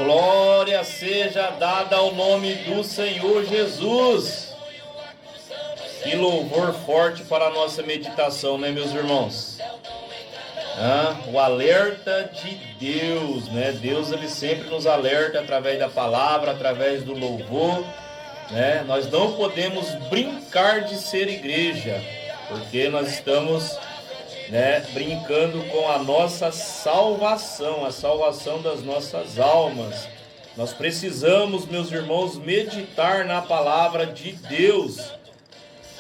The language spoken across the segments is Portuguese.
Glória seja dada ao nome do Senhor Jesus. Que louvor forte para a nossa meditação, né, meus irmãos? O alerta de Deus, né? Deus, ele sempre nos alerta através da palavra, através do louvor, né? Nós não podemos brincar de ser igreja, porque nós estamos, né, brincando com a nossa salvação, a salvação das nossas almas. Nós precisamos, meus irmãos, meditar na palavra de Deus,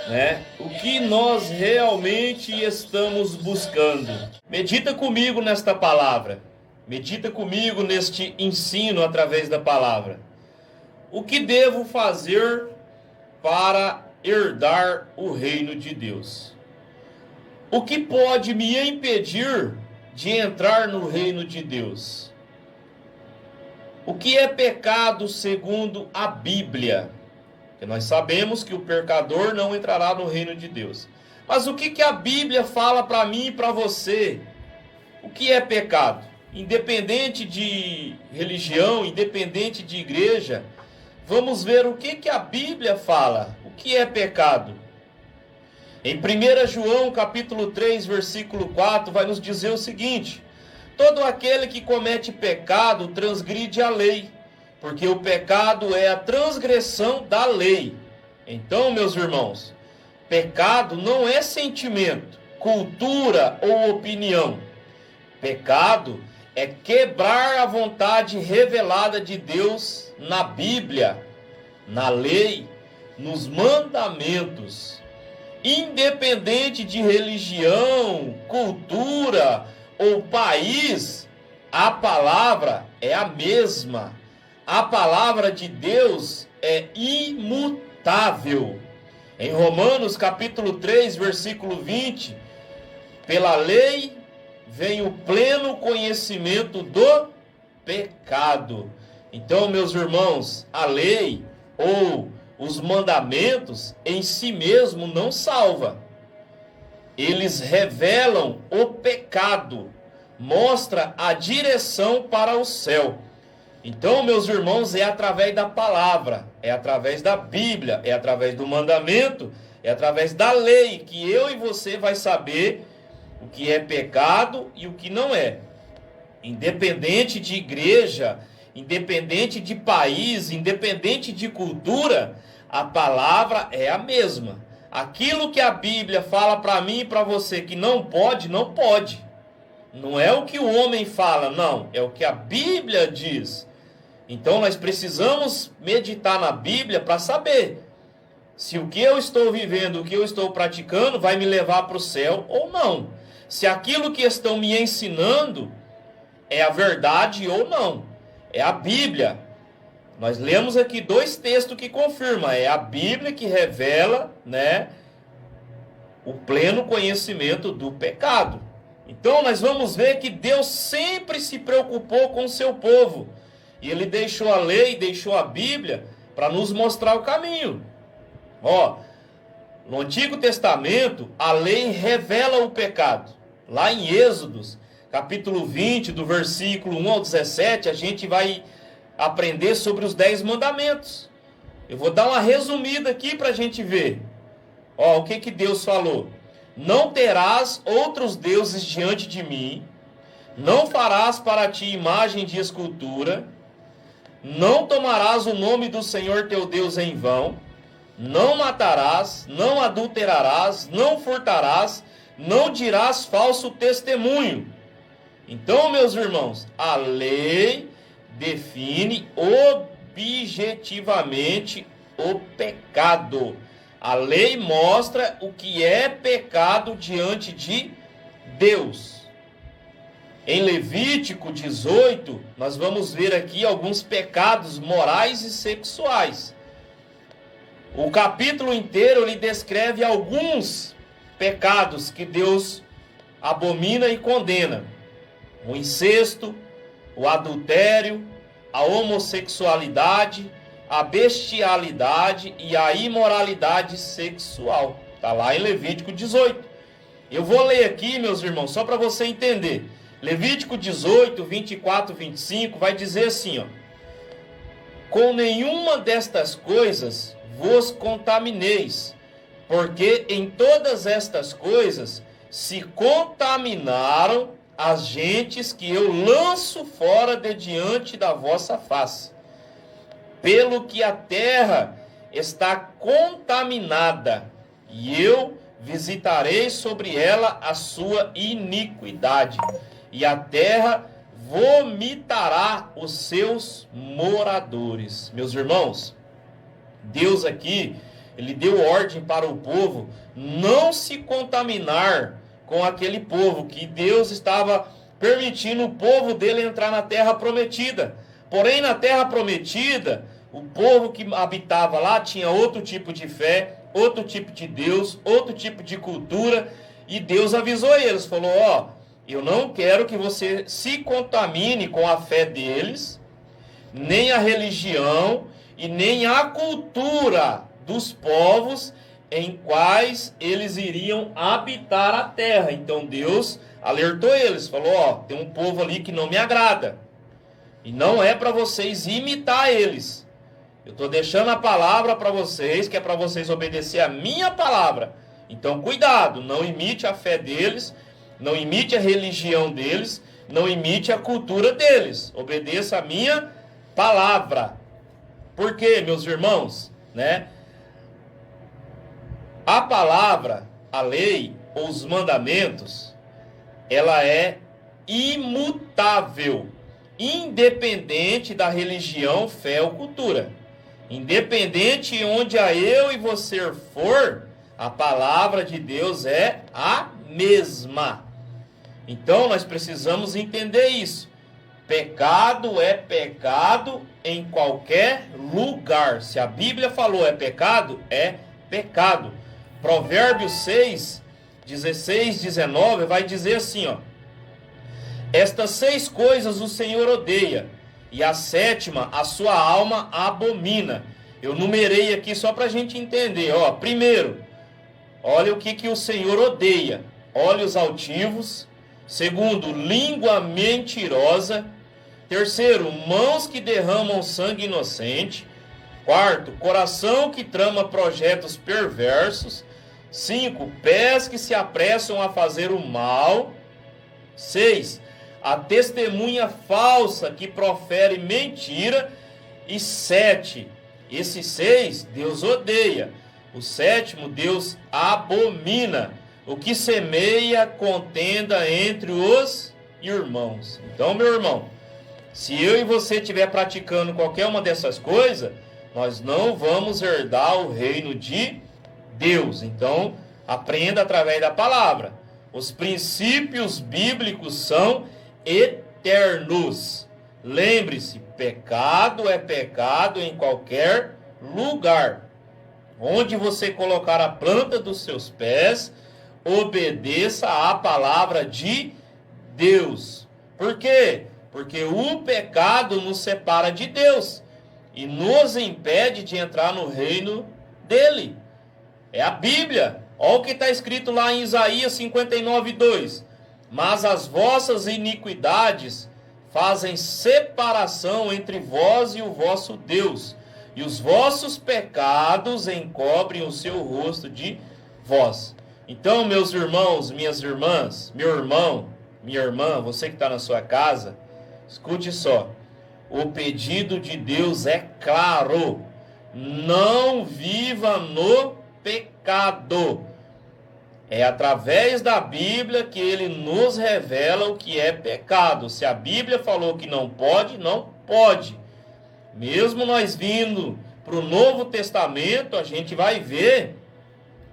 né? O que nós realmente estamos buscando. Medita comigo nesta palavra. Medita comigo neste ensino através da palavra. O que devo fazer para herdar o reino de Deus? O que pode me impedir de entrar no reino de Deus? O que é pecado segundo a Bíblia? Porque nós sabemos que o pecador não entrará no reino de Deus. Mas o que a Bíblia fala para mim e para você? O que é pecado? Independente de religião, independente de igreja, vamos ver o que a Bíblia fala. O que é pecado? Em 1 João capítulo 3, versículo 4, vai nos dizer o seguinte: todo aquele que comete pecado transgride a lei, porque o pecado é a transgressão da lei. Então, meus irmãos, pecado não é sentimento, cultura ou opinião. Pecado é quebrar a vontade revelada de Deus na Bíblia, na lei, nos mandamentos. Independente de religião, cultura ou país, a palavra é a mesma. A palavra de Deus é imutável. Em Romanos capítulo 3, versículo 20, pela lei vem o pleno conhecimento do pecado. Então, meus irmãos, a lei ou os mandamentos em si mesmo não salva. Eles revelam o pecado, mostra a direção para o céu. Então, meus irmãos, é através da palavra, é através da Bíblia, é através do mandamento, é através da lei que eu e você vai saber o que é pecado e o que não é. Independente de igreja, independente de país, independente de cultura, a palavra é a mesma. Aquilo que a Bíblia fala para mim e para você que não pode, não pode. Não é o que o homem fala, não. É o que a Bíblia diz. Então nós precisamos meditar na Bíblia para saber se o que eu estou vivendo, o que eu estou praticando vai me levar para o céu ou não. Se aquilo que estão me ensinando é a verdade ou não. É a Bíblia. Nós lemos aqui dois textos que confirmam. É a Bíblia que revela, né, o pleno conhecimento do pecado. Então nós vamos ver que Deus sempre se preocupou com o seu povo. E Ele deixou a lei, deixou a Bíblia para nos mostrar o caminho. No Antigo Testamento, a lei revela o pecado. Lá em Êxodos, capítulo 20, do versículo 1 ao 17, a gente vai aprender sobre os 10 mandamentos. Eu vou dar uma resumida aqui para a gente ver. O que Deus falou? Não terás outros deuses diante de mim, não farás para ti imagem de escultura, não tomarás o nome do Senhor teu Deus em vão, não matarás, não adulterarás, não furtarás, não dirás falso testemunho. Então, meus irmãos, a lei define objetivamente o pecado. A lei mostra o que é pecado diante de Deus. Em Levítico 18, nós vamos ver aqui alguns pecados morais e sexuais. O capítulo inteiro ele descreve alguns pecados que Deus abomina e condena: o incesto, o adultério, a homossexualidade, a bestialidade e a imoralidade sexual. Está lá em Levítico 18. Eu vou ler aqui, meus irmãos, só para você entender. Levítico 18, 24, 25, vai dizer assim, com nenhuma destas coisas vos contamineis, porque em todas estas coisas se contaminaram as gentes que eu lanço fora de diante da vossa face. Pelo que a terra está contaminada, e eu visitarei sobre ela a sua iniquidade, e a terra vomitará os seus moradores. Meus irmãos, Deus aqui, ele deu ordem para o povo não se contaminar com aquele povo, que Deus estava permitindo o povo dele entrar na terra prometida. Porém, na terra prometida, o povo que habitava lá tinha outro tipo de fé, outro tipo de Deus, outro tipo de cultura, e Deus avisou eles, falou, eu não quero que você se contamine com a fé deles, nem a religião e nem a cultura dos povos em quais eles iriam habitar a terra. Então Deus alertou eles, falou, tem um povo ali que não me agrada, e não é para vocês imitar eles. Eu estou deixando a palavra para vocês, que é para vocês obedecer a minha palavra. Então cuidado, não imite a fé deles, não imite a religião deles, não imite a cultura deles. Obedeça a minha palavra. Por quê, meus irmãos? A palavra, a lei ou os mandamentos, ela é imutável, independente da religião, fé ou cultura. Independente onde eu e você for, a palavra de Deus é a mesma. Então nós precisamos entender isso. Pecado é pecado em qualquer lugar. Se a Bíblia falou é pecado, é pecado. Provérbios 6, 16, 19 vai dizer assim, estas 6 coisas o Senhor odeia, e a 7ª a sua alma abomina. Eu numerei aqui só para a gente entender. Primeiro, olha o que o Senhor odeia: olhos altivos. Segundo, língua mentirosa. Terceiro, mãos que derramam sangue inocente. Quarto, coração que trama projetos perversos. 5, pés que se apressam a fazer o mal. 6, a testemunha falsa que profere mentira. E 7, esses 6 Deus odeia. O 7º Deus abomina: o que semeia contenda entre os irmãos. Então, meu irmão, se eu e você estiver praticando qualquer uma dessas coisas, nós não vamos herdar o reino de Deus. Então, aprenda através da palavra. Os princípios bíblicos são eternos. Lembre-se, pecado é pecado em qualquer lugar. Onde você colocar a planta dos seus pés, obedeça à palavra de Deus. Por quê? Porque o pecado nos separa de Deus e nos impede de entrar no reino dele. É a Bíblia. Olha o que está escrito lá em Isaías 59:2. Mas as vossas iniquidades fazem separação entre vós e o vosso Deus, e os vossos pecados encobrem o seu rosto de vós. Então, meus irmãos, minhas irmãs, meu irmão, minha irmã, você que está na sua casa, escute só. O pedido de Deus é claro: não viva no pecado. É através da Bíblia que ele nos revela o que é pecado. Se a Bíblia falou que não pode, não pode. Mesmo nós vindo para o Novo Testamento, a gente vai ver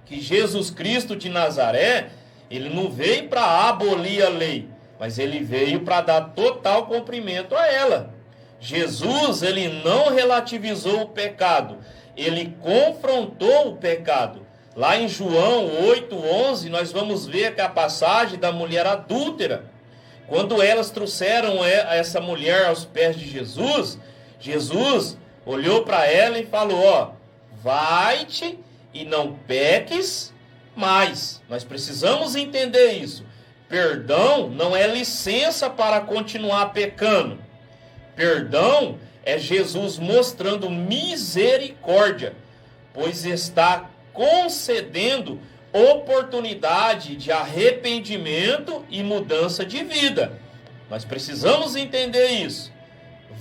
que Jesus Cristo de Nazaré, ele não veio para abolir a lei, mas ele veio para dar total cumprimento a ela. Jesus, ele não relativizou o pecado, ele confrontou o pecado. Lá em João 8:11, nós vamos ver que a passagem da mulher adúltera, quando elas trouxeram essa mulher aos pés de Jesus, Jesus olhou para ela e falou: vai-te e não peques mais. Nós precisamos entender isso. Perdão não é licença para continuar pecando. Perdão É Jesus mostrando misericórdia, pois está concedendo oportunidade de arrependimento e mudança de vida. Nós precisamos entender isso.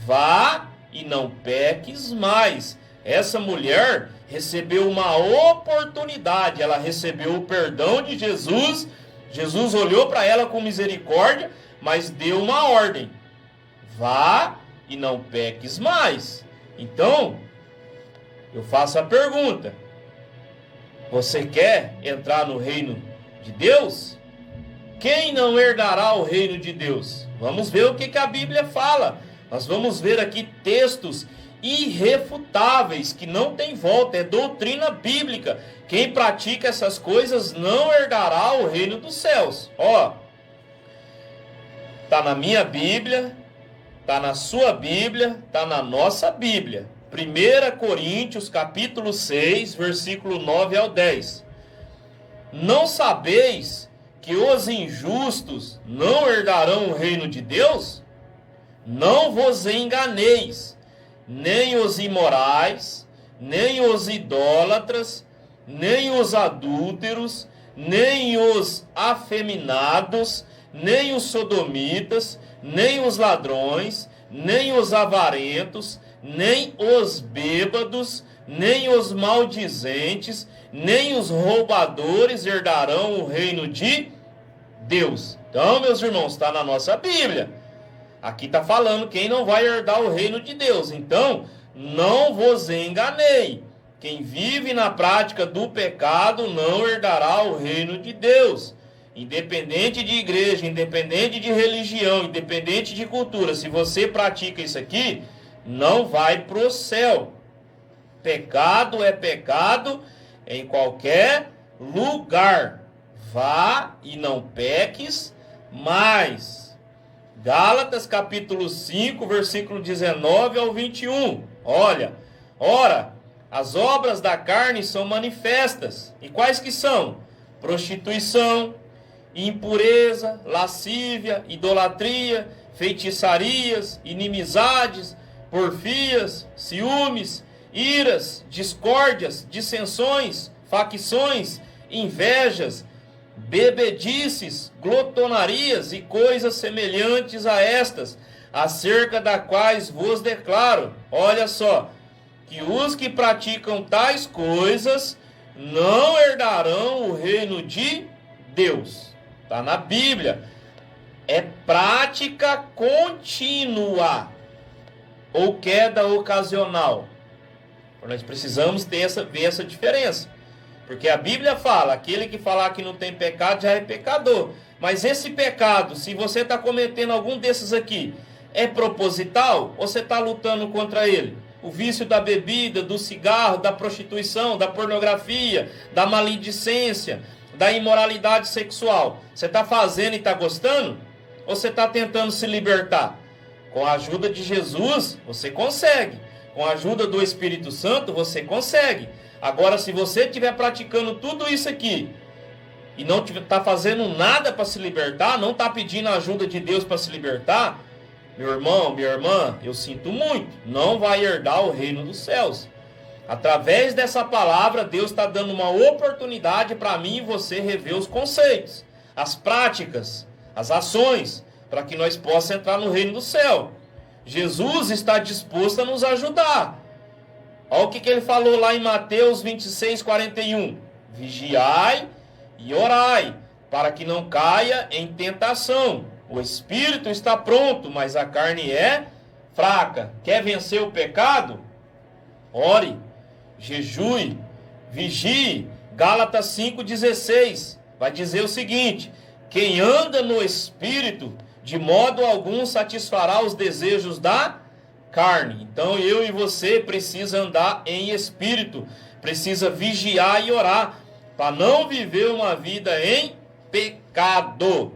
Vá e não peques mais. Essa mulher recebeu uma oportunidade, ela recebeu o perdão de Jesus. Jesus olhou para ela com misericórdia, mas deu uma ordem: vá e não peques mais. Então, eu faço a pergunta: você quer entrar no reino de Deus? Quem não herdará o reino de Deus? Vamos ver o que a Bíblia fala. Nós vamos ver aqui textos irrefutáveis, que não tem volta, é doutrina bíblica. Quem pratica essas coisas não herdará o reino dos céus. Ó, tá na minha Bíblia, tá na sua Bíblia, tá na nossa Bíblia. 1 Coríntios capítulo 6, versículo 9 ao 10. Não sabeis que os injustos não herdarão o reino de Deus? Não vos enganeis, nem os imorais, nem os idólatras, nem os adúlteros, nem os afeminados, nem os sodomitas, nem os ladrões, nem os avarentos, nem os bêbados, nem os maldizentes, nem os roubadores herdarão o reino de Deus. Então, meus irmãos, está na nossa Bíblia. Aqui está falando quem não vai herdar o reino de Deus. Então, não vos enganei. Quem vive na prática do pecado não herdará o reino de Deus. Independente de igreja, independente de religião, independente de cultura, se você pratica isso aqui, não vai para o céu. Pecado é pecado em qualquer lugar. Vá e não peques mais. Gálatas capítulo 5, versículo 19 ao 21. Olha, ora, as obras da carne são manifestas. E quais que são? Prostituição, impureza, lascívia, idolatria, feitiçarias, inimizades, porfias, ciúmes, iras, discórdias, dissensões, facções, invejas, bebedices, glotonarias e coisas semelhantes a estas, acerca das quais vos declaro, olha só, que os que praticam tais coisas não herdarão o reino de Deus. Está na Bíblia. É prática contínua ou queda ocasional. Nós precisamos ver essa diferença. Porque a Bíblia fala, aquele que falar que não tem pecado já é pecador. Mas esse pecado, se você está cometendo algum desses aqui, é proposital ou você está lutando contra ele? O vício da bebida, do cigarro, da prostituição, da pornografia, da maledicência, da imoralidade sexual. Você está fazendo e está gostando? Ou você está tentando se libertar? Com a ajuda de Jesus, você consegue. Com a ajuda do Espírito Santo, você consegue. Agora, se você estiver praticando tudo isso aqui e não está fazendo nada para se libertar, não está pedindo a ajuda de Deus para se libertar, meu irmão, minha irmã, eu sinto muito, não vai herdar o reino dos céus. Através dessa palavra, Deus está dando uma oportunidade para mim e você rever os conceitos, as práticas, as ações, para que nós possamos entrar no reino do céu. Jesus está disposto a nos ajudar. Olha o que ele falou lá em Mateus 26, 41. Vigiai e orai, para que não caia em tentação. O espírito está pronto, mas a carne é fraca. Quer vencer o pecado? Ore, jejue, vigie. Gálatas 5,16 vai dizer o seguinte: quem anda no espírito, de modo algum satisfará os desejos da carne. Então eu e você precisa andar em espírito, precisa vigiar e orar, para não viver uma vida em pecado.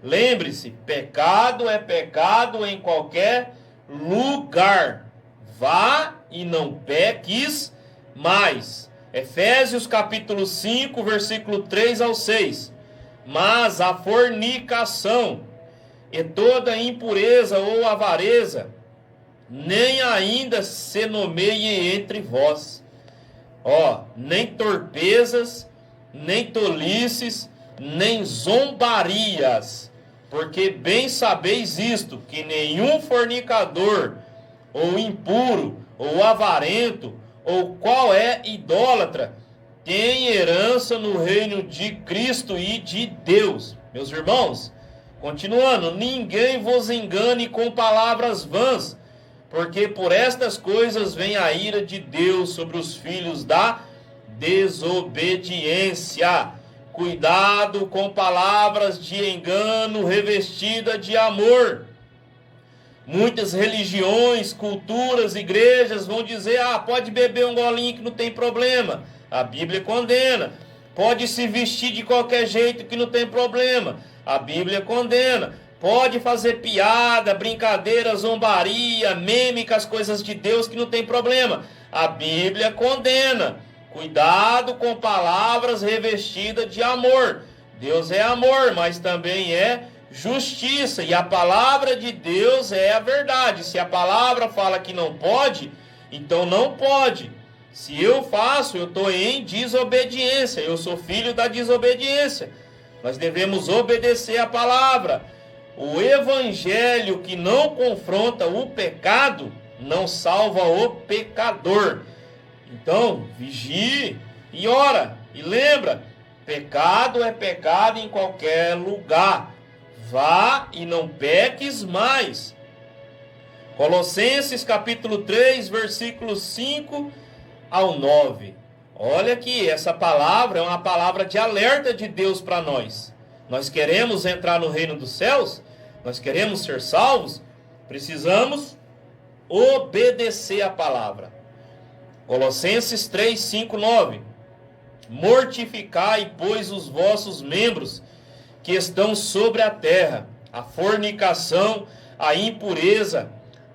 Lembre-se, pecado é pecado em qualquer lugar. Vá e não peques mais. Efésios capítulo 5, versículo 3 ao 6. Mas a fornicação e toda impureza ou avareza nem ainda se nomeie entre vós. Nem torpezas, nem tolices, nem zombarias, porque bem sabeis isto, que nenhum fornicador, ou impuro, ou avarento, ou qual é idólatra, tem herança no reino de Cristo e de Deus. Meus irmãos, continuando, ninguém vos engane com palavras vãs, porque por estas coisas vem a ira de Deus sobre os filhos da desobediência. Cuidado com palavras de engano revestida de amor. Muitas religiões, culturas, igrejas vão dizer: pode beber um golinho que não tem problema. A Bíblia condena. Pode se vestir de qualquer jeito que não tem problema. A Bíblia condena. Pode fazer piada, brincadeira, zombaria, meme com as coisas de Deus que não tem problema. A Bíblia condena. Cuidado com palavras revestidas de amor. Deus é amor, mas também é justiça. E a palavra de Deus é a verdade. Se a palavra fala que não pode, então não pode. Se eu faço, eu estou em desobediência. Eu sou filho da desobediência. Nós devemos obedecer a palavra. O evangelho que não confronta o pecado não salva o pecador. Então, vigie e ora. E lembra, pecado é pecado em qualquer lugar. Vá e não peques mais. Colossenses capítulo 3, versículos 5 ao 9. Olha aqui, essa palavra é uma palavra de alerta de Deus para nós. Nós queremos entrar no reino dos céus? Nós queremos ser salvos? Precisamos obedecer a palavra. Colossenses 3, 5, 9. Mortificai, pois, os vossos membros que estão sobre a terra, a fornicação, a impureza,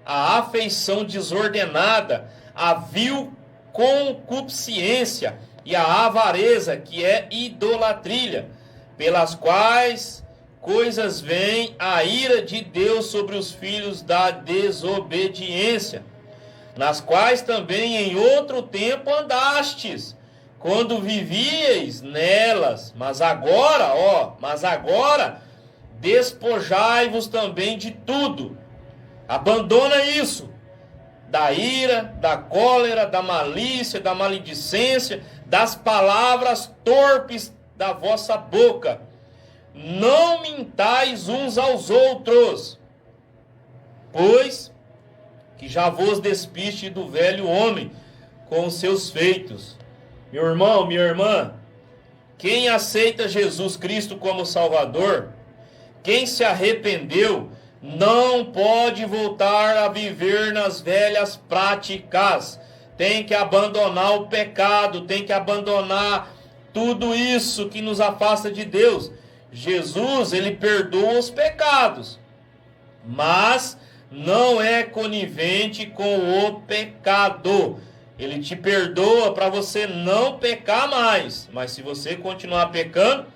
a afeição desordenada, a vil concupiscência e a avareza, que é idolatria, pelas quais coisas vem a ira de Deus sobre os filhos da desobediência, nas quais também em outro tempo andastes, quando vivieis nelas, mas agora despojai-vos também de tudo. Abandona isso, da ira, da cólera, da malícia, da maledicência, das palavras torpes da vossa boca. Não mintais uns aos outros, pois que já vos despiste do velho homem com os seus feitos. Meu irmão, minha irmã, quem aceita Jesus Cristo como Salvador, quem se arrependeu, não pode voltar a viver nas velhas práticas. Tem que abandonar o pecado, tem que abandonar tudo isso que nos afasta de Deus. Jesus, ele perdoa os pecados, mas não é conivente com o pecado. Ele te perdoa para você não pecar mais, mas se você continuar pecando,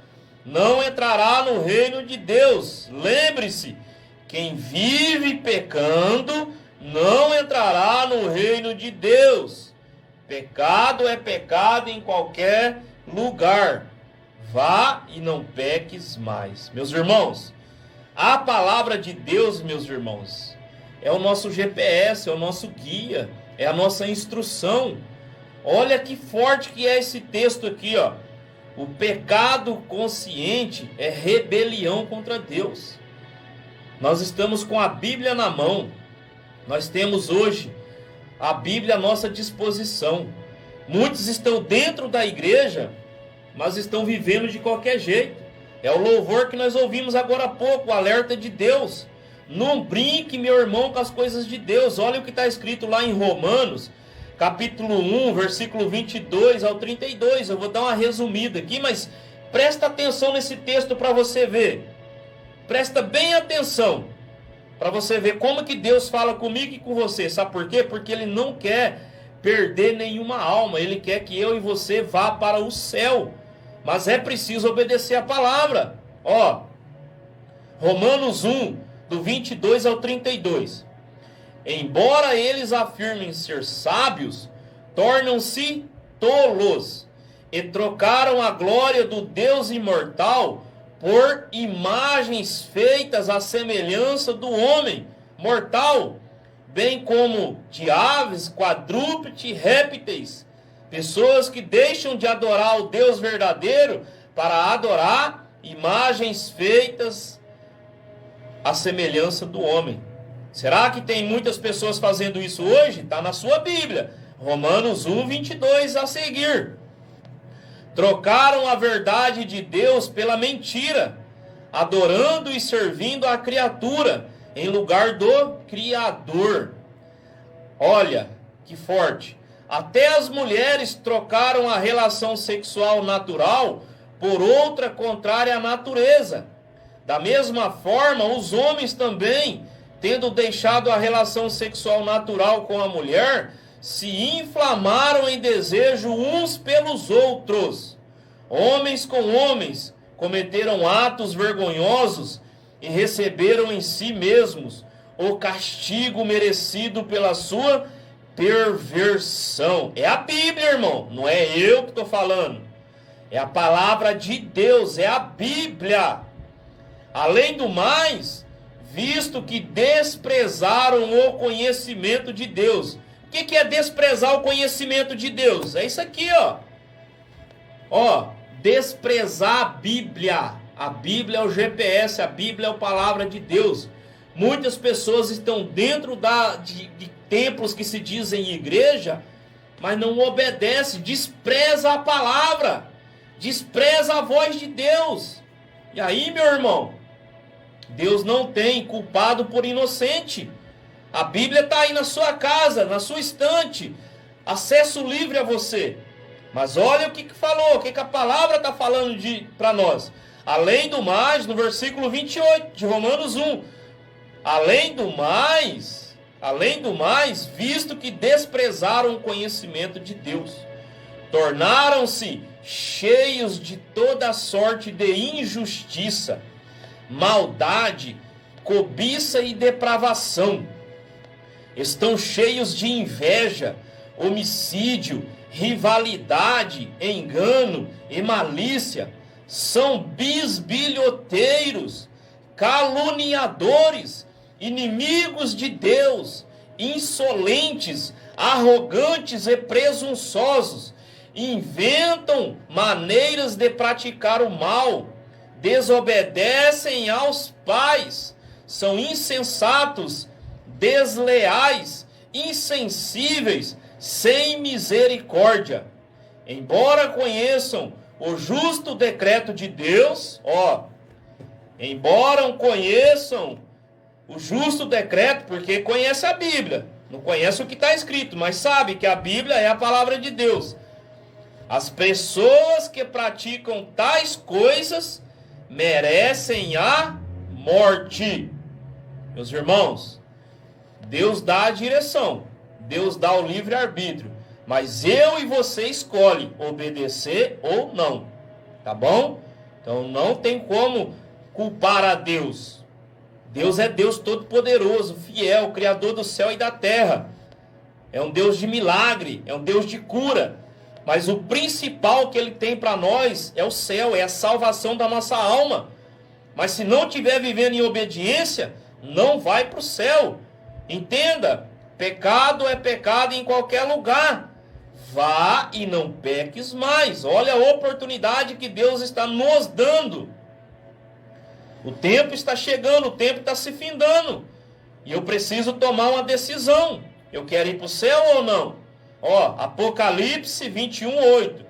não entrará no reino de Deus. Lembre-se, quem vive pecando não entrará no reino de Deus. Pecado é pecado em qualquer lugar. Vá e não peques mais. Meus irmãos, a palavra de Deus, meus irmãos, é o nosso GPS, é o nosso guia, é a nossa instrução. Olha que forte que é esse texto aqui, ó. O pecado consciente é rebelião contra Deus. Nós estamos com a Bíblia na mão. Nós temos hoje a Bíblia à nossa disposição. Muitos estão dentro da igreja, mas estão vivendo de qualquer jeito. É o louvor que nós ouvimos agora há pouco, o alerta de Deus. Não brinque, meu irmão, com as coisas de Deus. Olha o que está escrito lá em Romanos, capítulo 1, versículo 22 ao 32. Eu vou dar uma resumida aqui, mas presta atenção nesse texto para você ver. Presta bem atenção, para você ver como que Deus fala comigo e com você. Sabe por quê? Porque Ele não quer perder nenhuma alma. Ele quer que eu e você vá para o céu. Mas é preciso obedecer a palavra. Ó, Romanos 1, do 22 ao 32. embora eles afirmem ser sábios, tornam-se tolos e trocaram a glória do Deus imortal por imagens feitas à semelhança do homem mortal, bem como de aves, quadrúpedes, répteis, pessoas que deixam de adorar o Deus verdadeiro para adorar imagens feitas à semelhança do homem. Será que tem muitas pessoas fazendo isso hoje? Está na sua Bíblia, Romanos 1, 22 a seguir. Trocaram a verdade de Deus pela mentira, adorando e servindo a criatura em lugar do Criador. Olha, que forte. Até as mulheres trocaram a relação sexual natural por outra contrária à natureza. Da mesma forma, os homens também, tendo deixado a relação sexual natural com a mulher, se inflamaram em desejo uns pelos outros. Homens com homens cometeram atos vergonhosos e receberam em si mesmos o castigo merecido pela sua perversão. É a Bíblia, irmão, não é eu que estou falando. É a palavra de Deus, é a Bíblia. Além do mais, visto que desprezaram o conhecimento de Deus. O que é desprezar o conhecimento de Deus? É isso aqui, ó. Ó, desprezar a Bíblia. A Bíblia é o GPS, a Bíblia é a palavra de Deus. Muitas pessoas estão dentro de templos que se dizem igreja, mas não obedecem, despreza a palavra, despreza a voz de Deus. E aí, meu irmão, Deus não tem culpado por inocente. A Bíblia está aí na sua casa, na sua estante, acesso livre a você. Mas olha o que falou, o que a palavra está falando para nós. Além do mais, no versículo 28 de Romanos 1, além do mais, visto que desprezaram o conhecimento de Deus, tornaram-se cheios de toda sorte de injustiça, maldade, cobiça e depravação. Estão cheios de inveja, homicídio, rivalidade, engano e malícia. São bisbilhoteiros, caluniadores, inimigos de Deus, insolentes, arrogantes e presunçosos. Inventam maneiras de praticar o mal, desobedecem aos pais, são insensatos, desleais, insensíveis, sem misericórdia. Embora conheçam o justo decreto de Deus, embora conheçam o justo decreto, porque conhece a Bíblia, não conhece o que está escrito, mas sabe que a Bíblia é a palavra de Deus. As pessoas que praticam tais coisas merecem a morte. Meus irmãos, Deus dá a direção, Deus dá o livre-arbítrio, mas eu e você escolhe obedecer ou não, tá bom? Então não tem como culpar a Deus. Deus é Deus todo-poderoso, fiel, criador do céu e da terra. É um Deus de milagre, é um Deus de cura. Mas o principal que Ele tem para nós é o céu, é a salvação da nossa alma. Mas se não estiver vivendo em obediência, não vai para o céu. Entenda, pecado é pecado em qualquer lugar. Vá e não peques mais. Olha a oportunidade que Deus está nos dando. O tempo está chegando, o tempo está se findando. E eu preciso tomar uma decisão. Eu quero ir para o céu ou não? Apocalipse 21:8.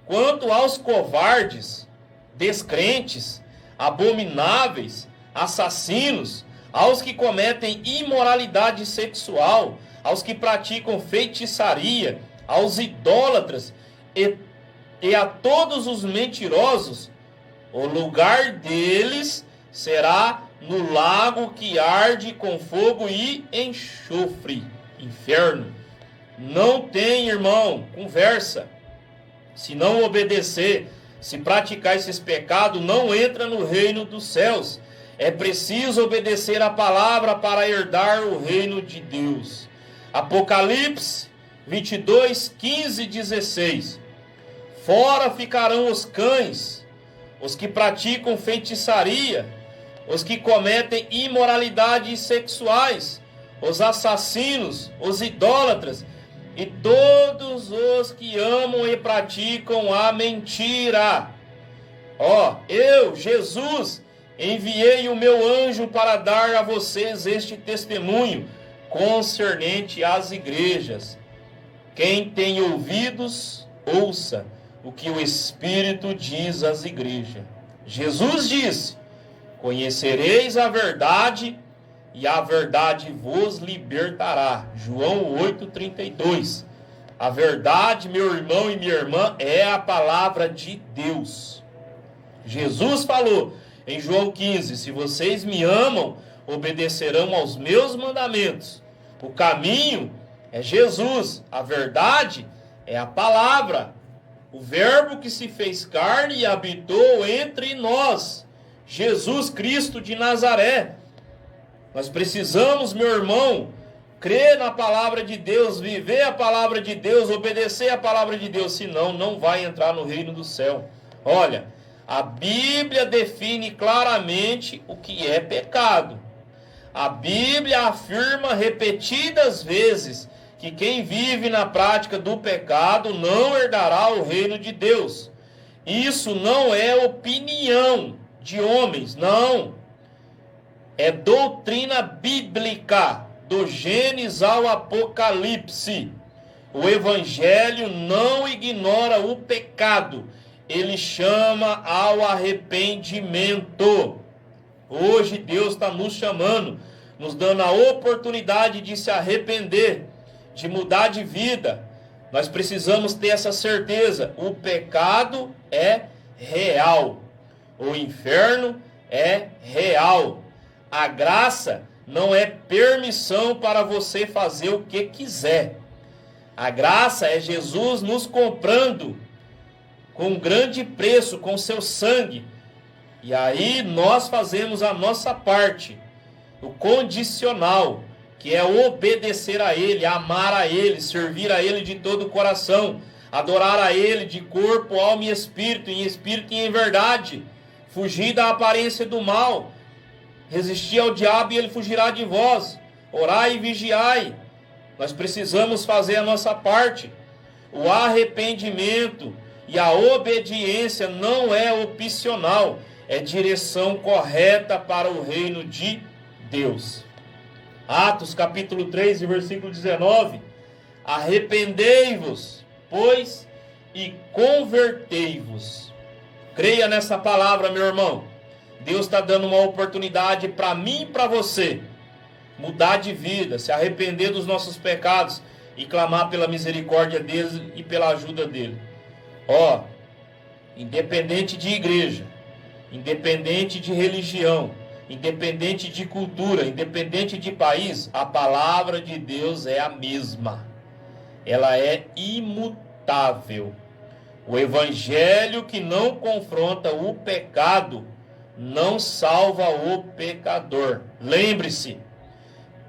Quanto aos covardes, descrentes, abomináveis, assassinos, aos que cometem imoralidade sexual, aos que praticam feitiçaria, aos idólatras e a todos os mentirosos, o lugar deles será no lago que arde com fogo e enxofre, inferno. Não tem, irmão, conversa. Se não obedecer, se praticar esses pecados, não entra no reino dos céus. É preciso obedecer a palavra para herdar o reino de Deus. Apocalipse 22, 15 e 16. Fora ficarão os cães, os que praticam feitiçaria, os que cometem imoralidades sexuais, os assassinos, os idólatras e todos os que amam e praticam a mentira. Eu, Jesus, enviei o meu anjo para dar a vocês este testemunho concernente às igrejas. Quem tem ouvidos, ouça o que o Espírito diz às igrejas. Jesus disse: conhecereis a verdade e a verdade vos libertará. João 8,32. A verdade, meu irmão e minha irmã, é a palavra de Deus. Jesus falou em João 15: se vocês me amam, obedecerão aos meus mandamentos. O caminho é Jesus, a verdade é a palavra, o verbo que se fez carne e habitou entre nós, Jesus Cristo de Nazaré. Nós precisamos, meu irmão, crer na palavra de Deus, viver a palavra de Deus, obedecer a palavra de Deus, senão não vai entrar no reino do céu. Olha, a Bíblia define claramente o que é pecado. A Bíblia afirma repetidas vezes que quem vive na prática do pecado não herdará o reino de Deus. Isso não é opinião de homens, não. É doutrina bíblica, do Gênesis ao Apocalipse. O Evangelho não ignora o pecado, ele chama ao arrependimento. Hoje Deus está nos chamando, nos dando a oportunidade de se arrepender, de mudar de vida. Nós precisamos ter essa certeza: o pecado é real, o inferno é real. A graça não é permissão para você fazer o que quiser. A graça é Jesus nos comprando com um grande preço, com seu sangue. E aí nós fazemos a nossa parte, o condicional, que é obedecer a Ele, amar a Ele, servir a Ele de todo o coração, adorar a Ele de corpo, alma e espírito e em verdade, fugir da aparência do mal, resistir ao diabo e ele fugirá de vós, orai e vigiai. Nós precisamos fazer a nossa parte. O arrependimento e a obediência não é opcional, é direção correta para o reino de Deus. Atos capítulo 3, versículo 19. Arrependei-vos, pois, e convertei-vos. Creia nessa palavra, meu irmão. Deus está dando uma oportunidade para mim e para você mudar de vida, se arrepender dos nossos pecados e clamar pela misericórdia dele e pela ajuda dele. Independente de igreja, independente de religião, independente de cultura, independente de país, a palavra de Deus é a mesma. Ela é imutável. O evangelho que não confronta o pecado não salva o pecador. Lembre-se,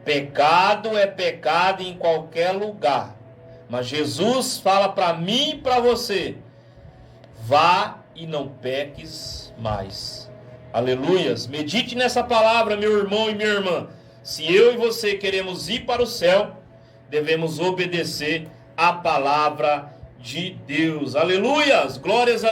pecado é pecado em qualquer lugar. Mas Jesus fala para mim e para você: vá e não peques mais. Aleluias. Medite nessa palavra, meu irmão e minha irmã. Se eu e você queremos ir para o céu, devemos obedecer a palavra de Deus. Aleluias. Glórias a Deus.